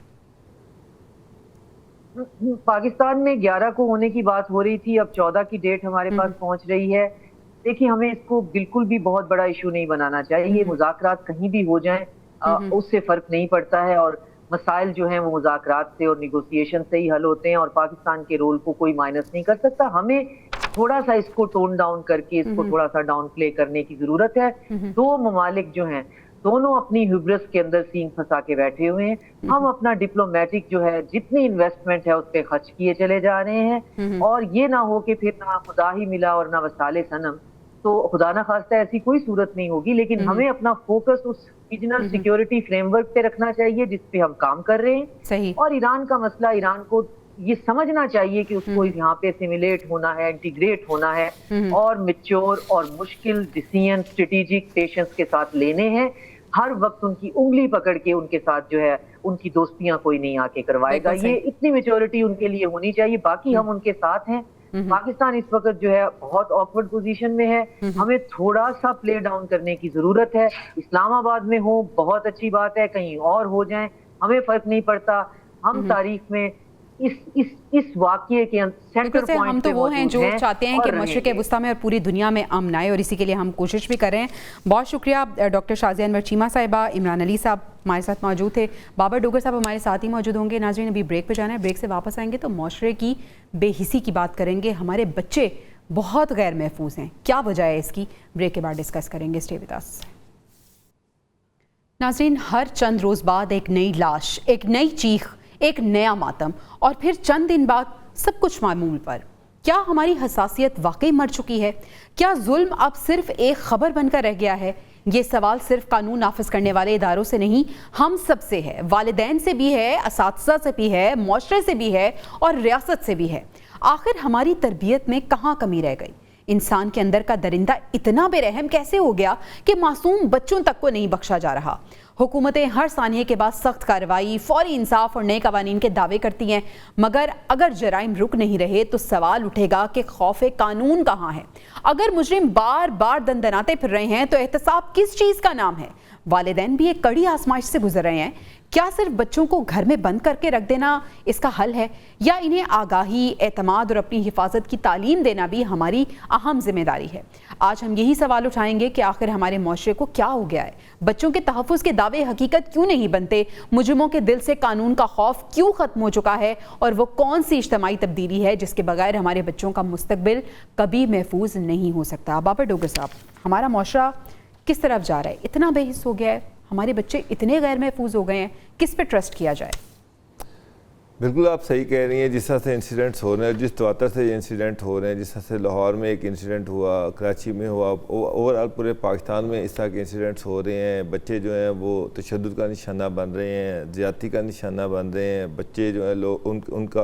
पाकिस्तान में 11 को होने की बात हो रही थी, अब 14 की डेट हमारे पास पहुंच रही है। देखिए, हमें इसको बिल्कुल भी बहुत बड़ा इशू नहीं बनाना चाहिए। मुज़ाकरात कहीं भी हो जाएं उससे फर्क नहीं पड़ता है, और मसाइल जो हैं वो मुज़ाकरात से और निगोशिएशन से ही हल होते हैं, और पाकिस्तान के रोल को कोई माइनस नहीं कर सकता। हमें थोड़ा सा इसको टोन डाउन करके इसको थोड़ा सा डाउन प्ले करने की जरूरत है। दो ममालिक जो हैं दोनों अपनी ह्यूब्रिस के अंदर सींग फंसा के बैठे हुए हैं। हम अपना डिप्लोमेटिक जो है जितनी इन्वेस्टमेंट है उस पर खर्च किए चले जा रहे हैं, और ये ना हो कि फिर ना खुदा ही मिला और ना वसाले सनम। तो खुदा ना खास्ता ऐसी कोई सूरत नहीं होगी, लेकिन हमें अपना फोकस उस रीजनल सिक्योरिटी फ्रेमवर्क पे रखना चाहिए जिस पे हम काम कर रहे हैं। सही। और ईरान का मसला, ईरान को ये समझना चाहिए कि उसको यहाँ पे सिमुलेट होना है, इंटीग्रेट होना है, और मैच्योर और मुश्किल डिसीजन स्ट्रेटेजिक पेशेंस के साथ लेने हैं। हर वक्त उनकी उंगली पकड़ के उनके साथ जो है उनकी दोस्तियां कोई नहीं आके करवाएगा। ये इतनी मैच्योरिटी उनके लिए होनी चाहिए। बाकी हम उनके साथ हैं। पाकिस्तान इस वक्त जो है बहुत ऑकवर्ड पोजीशन में है। हमें थोड़ा सा प्ले डाउन करने की जरूरत है। इस्लामाबाद में हो बहुत अच्छी बात है, कहीं और हो जाएं हमें फर्क नहीं पड़ता। हम तारीख में इस वाकये के सेंटर पॉइंट हम तो वो हैं जो चाहते हैं कि मशरिक़ वुस्ता में और पूरी दुनिया में अमन आए, और इसी के लिए हम कोशिश भी कर रहे हैं। बहुत शुक्रिया डॉक्टर शाज़िया अनवर चीमा साहिबा, इमरान अली साहब हमारे साथ मौजूद थे, बाबर डोगर साहब हमारे साथ ही मौजूद होंगे। नाज़रीन, अभी ब्रेक पे जाना है, ब्रेक से वापस आएंगे तो मुआशरे की बेहिसी की बात करेंगे। हमारे बच्चे बहुत गैर महफूज हैं, क्या वजह है इसकी, ब्रेक के बाद डिस्कस करेंगे। Stay with us. नाज़रीन, हर चंद रोज़ बाद एक नई लाश, एक नई चीख, एक नया मातम, और फिर चंद दिन बाद सब कुछ मामूल पर। क्या हमारी हसासियत वाकई मर चुकी है? क्या जुल्म अब सिर्फ एक खबर बनकर रह गया है? ये सवाल सिर्फ कानून नाफिज करने वाले इदारों से नहीं, हम सब से है, वालिदैन से भी है, असातिज़ा से भी है, मुआशरे से भी है और रियासत से भी है। आखिर हमारी तरबियत में कहाँ कमी रह गई? इंसान के अंदर का दरिंदा इतना बेरहम कैसे हो गया कि मासूम बच्चों तक को नहीं बख्शा जा रहा? हुकूमतें हर सानिये के बाद सख्त कार्रवाई, फौरी इंसाफ और नए कवानीन के दावे करती हैं, मगर अगर जराइम रुक नहीं रहे तो सवाल उठेगा कि खौफ कानून कहाँ है? अगर मुजरिम बार बार दंदनाते फिर रहे हैं तो एहतसाब किस चीज़ का नाम है? वालिदैन भी एक कड़ी आजमाइश से गुजर रहे हैं। क्या सिर्फ बच्चों को घर में बंद करके रख देना इसका हल है, या इन्हें आगाही, एतमाद और अपनी हिफाजत की तालीम देना भी हमारी अहम जिम्मेदारी है? आज हम यही सवाल उठाएंगे कि आखिर हमारे मुआशरे को क्या हो गया है? बच्चों के तहफ़्फ़ुज़ के दावे हकीकत क्यों नहीं बनते? मुजरिमों के दिल से कानून का खौफ क्यों ख़त्म हो चुका है? और वो कौन सी इज्तिमाई तब्दीली है जिसके बगैर हमारे बच्चों का मुस्तकबिल कभी महफूज नहीं हो सकता? बाबर डोगर साहब, हमारा मुआशरा किस तरफ जा रहा है? इतना बेहिस हो गया है, हमारे बच्चे इतने गैर महफूज हो गए हैं, किस पे ट्रस्ट किया जाए? बिल्कुल आप सही कह रही हैं। जिस तरह से इंसिडेंट्स हो रहे हैं, जिस तौर से ये इंसिडेंट हो रहे हैं, जिस तरह से लाहौर में एक इंसिडेंट हुआ, कराची में हुआ, ओवरऑल पूरे पाकिस्तान में इस तरह के इंसिडेंट्स हो रहे हैं। बच्चे जो हैं वो तशद्दुद का निशाना बन रहे हैं, ज़्यादती का निशाना बन रहे हैं। बच्चे जो हैं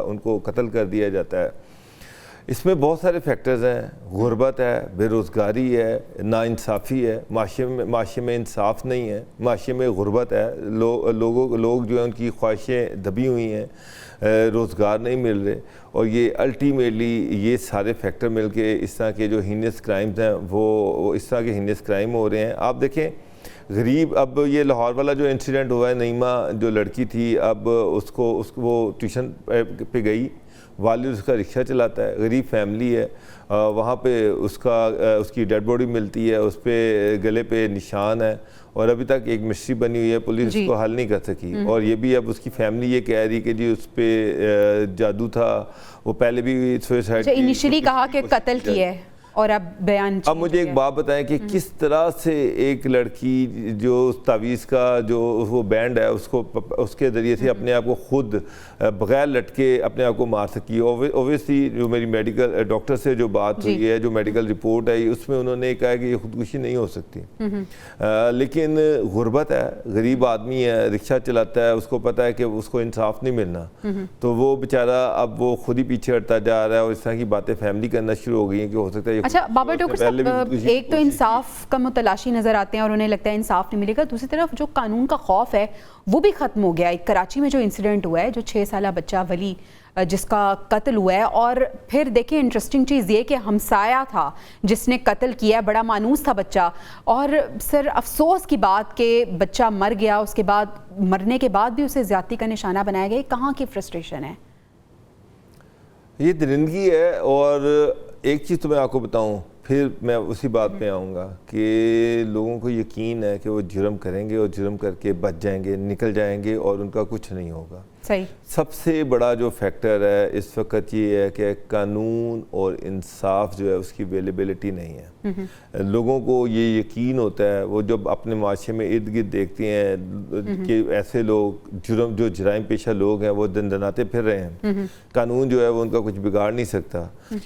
उनको कत्ल कर दिया जाता है। इसमें बहुत सारे फैक्टर्स हैं। गुरबत है, बेरोज़गारी है, नाइंसाफ़ी है, माशरे में इंसाफ नहीं है, माशरे में गुरबत है, लोग जो है उनकी ख्वाहिशें दबी हुई हैं, रोज़गार नहीं मिल रहे, और ये अल्टीमेटली ये सारे फैक्टर मिल के इस तरह के जो हीनियस क्राइम्स हैं वो इस तरह के हीनियस क्राइम हो रहे हैं। आप देखें गरीब, अब ये लाहौर वाला जो इंसिडेंट हुआ है, नईमा जो लड़की थी, अब उसको वो ट्यूशन पे गई, वालिद उसका रिक्शा चलाता है, गरीब फैमिली है, वहाँ पे उसकी डेड बॉडी मिलती है, उस पर गले पे निशान है, और अभी तक एक मिस्ट्री बनी हुई है, पुलिस उसको हल नहीं कर सकी। और ये भी अब उसकी फैमिली ये कह रही कि जी उस पर जादू था, वो पहले भी सुसाइड इनिशियली कहा कि कत्ल किया है, और अब बयान। अब मुझे एक बात बताएं कि किस तरह से एक लड़की जो तावीज़ का जो वो बैंड है उसके ज़रिए से अपने आप को खुद बगैर लटके अपने आप को मार सकी। ओबियसली जो मेरी मेडिकल डॉक्टर से जो बात हुई है, जो मेडिकल रिपोर्ट है, उसमें उन्होंने कहा कि ये खुदकुशी नहीं हो सकती। लेकिन गुरबत है, गरीब आदमी है, रिक्शा चलाता है, उसको पता है कि उसको इंसाफ नहीं मिलना, तो वो बेचारा अब वो खुद ही पीछे हटता जा रहा है, और इस तरह की बातें फैमिली करना शुरू हो गई हैं कि हो सकता है। अच्छा बाबर डॉक्टर साहब, एक तो इंसाफ का मुतलाशी नजर आते हैं और उन्हें लगता है इंसाफ नहीं मिलेगा, दूसरी तरफ जो कानून का खौफ है वो भी खत्म हो गया है। कराची में जो इंसिडेंट हुआ है, जो 6 साला बच्चा वली जिसका कत्ल हुआ है, और फिर देखिए इंटरेस्टिंग चीज़ ये कि हमसाया था जिसने कत्ल किया, बड़ा मानूस था बच्चा, और सर अफसोस की बात कि बच्चा मर गया, उसके बाद मरने के बाद भी उसे ज़्यादती का निशाना बनाया गया। कहाँ की फ्रस्ट्रेशन है? ये दरिंदगी है। और एक चीज़ तो मैं आपको बताऊं, फिर मैं उसी बात पे आऊँगा कि लोगों को यकीन है कि वो जुर्म करेंगे और जुर्म करके बच जाएंगे, निकल जाएंगे, और उनका कुछ नहीं होगा। सही। सबसे बड़ा जो फैक्टर है इस वक्त ये है कि कानून और इंसाफ जो है उसकी अवेलेबिलिटी नहीं है। लोगों को ये यकीन होता है, वो जब अपने माशरे में इर्द गिर्द देखते हैं कि ऐसे लोग जो जराइम पेशा लोग हैं वो दंदनाते फिर रहे हैं, कानून जो है वो उनका कुछ बिगाड़ नहीं सकता,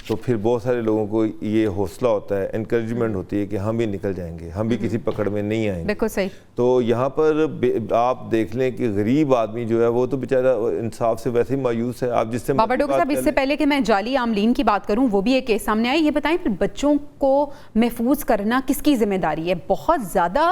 तो फिर बहुत सारे लोगों को ये हौसला होता है, इनकरेजमेंट होती है कि हम भी निकल जाएंगे, हम भी किसी पकड़ में नहीं आएंगे। बिल्कुल सही। तो यहाँ पर आप देख लें कि गरीब आदमी जो है वो तो बेचारा इंसाफ से वैसे ही मायूस है। आप जिससे बाबर डॉक्टर साहब, इससे पहले कि मैं जाली आमलीन की बात करूं, वो भी एक केस सामने आया, ये बताएं फिर बच्चों को महफूज करना किसकी जिम्मेदारी है? बहुत ज़्यादा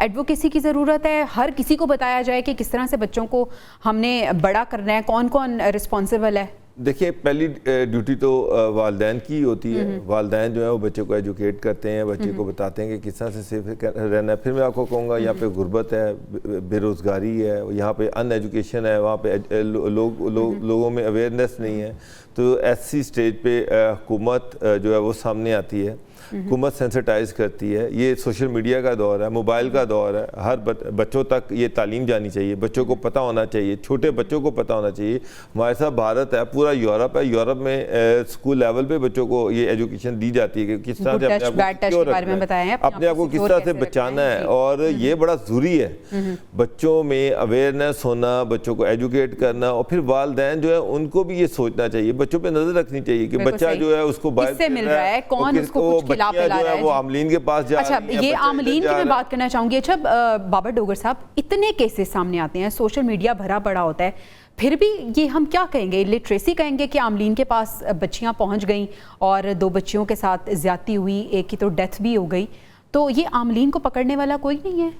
एडवोकेसी की ज़रूरत है, हर किसी को बताया जाए कि किस तरह से बच्चों को हमने बड़ा करना है, कौन कौन रिस्पॉन्सिबल है? देखिए, पहली ड्यूटी तो वालिदैन की होती है। वालिदैन जो है वो बच्चे को एजुकेट करते हैं, बच्चे को बताते हैं कि किस तरह से सेफ रहना है। फिर मैं आपको कहूँगा यहाँ पे गुर्बत है, बेरोज़गारी है, यहाँ पे अनएजुकेशन है, वहाँ पे लोगों में अवेयरनेस नहीं है। तो ऐसी स्टेज पे हुकूमत जो है वो सामने आती है, हुकूमत सेंसिटाइज करती है। ये सोशल मीडिया का दौर है, मोबाइल का दौर है, हर बच्चों तक ये तालीम जानी चाहिए, बच्चों को पता होना चाहिए, छोटे बच्चों को पता होना चाहिए। हमारे साथ भारत है, पूरा यूरोप है, यूरोप में स्कूल लेवल पे बच्चों को ये एजुकेशन दी जाती है कि किस तरह से अपने आप को किस तरह से बचाना है, और ये बड़ा ज़रूरी है। बच्चों में अवेयरनेस होना, बच्चों को एजुकेट करना, और फिर वालिदैन जो है उनको भी ये सोचना चाहिए, बच्चों पर नजर रखनी चाहिए कि बच्चा जो है उसको मिल रहा है, कौन उसको खिला पिला रहा है। वो आमलीन के पास जा अच्छा, रही हैं, ये बच्चे आमलीन की जा मैं रहे बात करना चाहूंगी। अच्छा बाबर डोगर साहब, इतने केसेस सामने आते हैं, सोशल मीडिया भरा पड़ा होता है, फिर भी ये हम क्या कहेंगे, लिटरेसी कहेंगे कि आमलीन के पास बच्चियां पहुंच गईं और 2 बच्चियों के साथ ज्यादती हुई, एक की तो डेथ भी हो गई, तो ये आमलीन को पकड़ने वाला कोई नहीं है?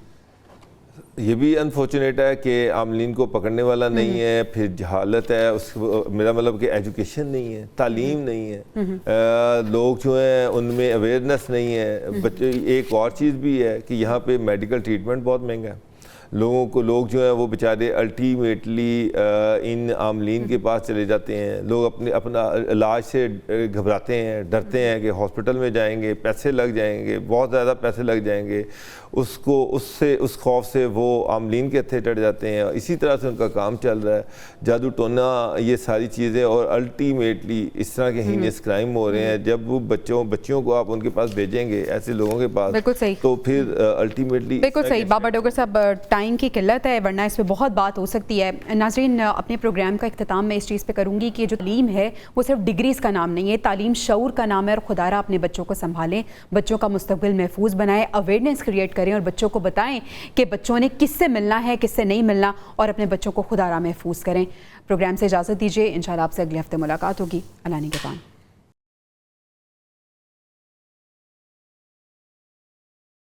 ये भी अनफॉर्चुनेट है कि आमलीन को पकड़ने वाला नहीं है, फिर जहालत है, उस मेरा मतलब कि एजुकेशन नहीं है, तालीम नहीं है, लोग जो हैं उनमें अवेयरनेस नहीं है। बच्चे, एक और चीज़ भी है कि यहाँ पे मेडिकल ट्रीटमेंट बहुत महंगा है। लोग जो है वो बेचारे अल्टीमेटली इन आमलीन के पास चले जाते हैं। लोग अपना इलाज से घबराते हैं, डरते हैं कि हॉस्पिटल में जाएंगे, पैसे लग जाएंगे, बहुत ज़्यादा पैसे लग जाएंगे, उस खौफ से वो आमलीन के हत्थे चढ़ जाते हैं। इसी तरह से उनका काम चल रहा है, जादू टोना, ये सारी चीज़ें, और अल्टीमेटली इस तरह के हीनियस क्राइम हो रहे हैं। जब वो बच्चियों को आप उनके पास भेजेंगे, ऐसे लोगों के पास, बिल्कुल सही, तो फिर अल्टीमेटली बिल्कुल सही। बाबर डोगर साहब, टाइम की किल्लत है, वरना इस पर बहुत बात हो सकती है। नाज़रीन, अपने प्रोग्राम का इख्तिताम मैं इस चीज़ पे करूँगी कि जो तालीम है वो सिर्फ डिग्रीज़ का नाम नहीं है, तालीम शऊर का नाम है। और खुदारा अपने बच्चों को संभालें, बच्चों का मुस्तकबिल महफूज बनाएं, अवेयरनेस क्रिएट करें और बच्चों को बताएं कि बच्चों ने किससे मिलना है, किससे नहीं मिलना, और अपने बच्चों को खुदारा महफूज करें। प्रोग्राम से इजाज़त दीजिए, इंशाल्लाह आपसे अगले हफ्ते मुलाकात होगी। अल्लाह निगहबान।